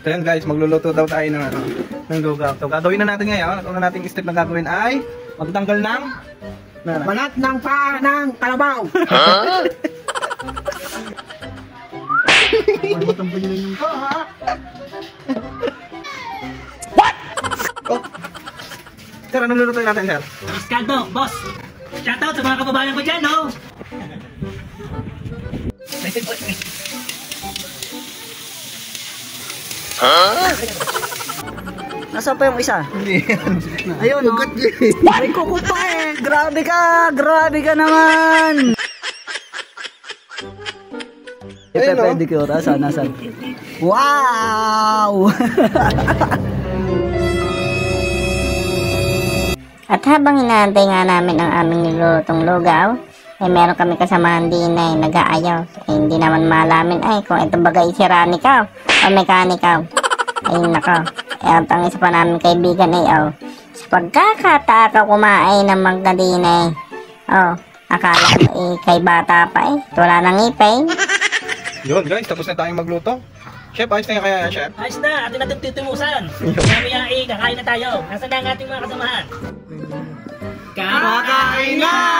So yan guys, magluluto daw tayo ng lugaw. So gagawin na natin ngayon, ang nating step na gagawin ay magtanggal ng balat ng paa ng kalabaw. What? Oh. Sir, anong lulutuin natin, sir? Iskado, boss. Shoutout sa mga kababayan ko dyan, no? Nasaan pa yung isa? Hindi. Ayun, no? Ay, kuko pa eh. Grabe ka naman. Ayun, no? Pedicure, asan? Wow! At habang inaantay nga namin ang aming nilulutong lugaw, ay meron kami kasamahan din ay nag-aayaw. Hindi naman malamin ay kung ito bagay si Ranikaw o Mekanikaw. Ay nako, at ang isa pa namin kaibigan ay sa pagkakataaka kumain ng magkadinay. Akala ko kay bata pa wala nang ngipin. Yun guys, tapos na tayong magluto. Chef, ayos na kaya yan, chef? Ayos na, atin natin titumusan. Kaya kakain na tayo. Nasaan na ang ating mga kasamahan? Kakain na!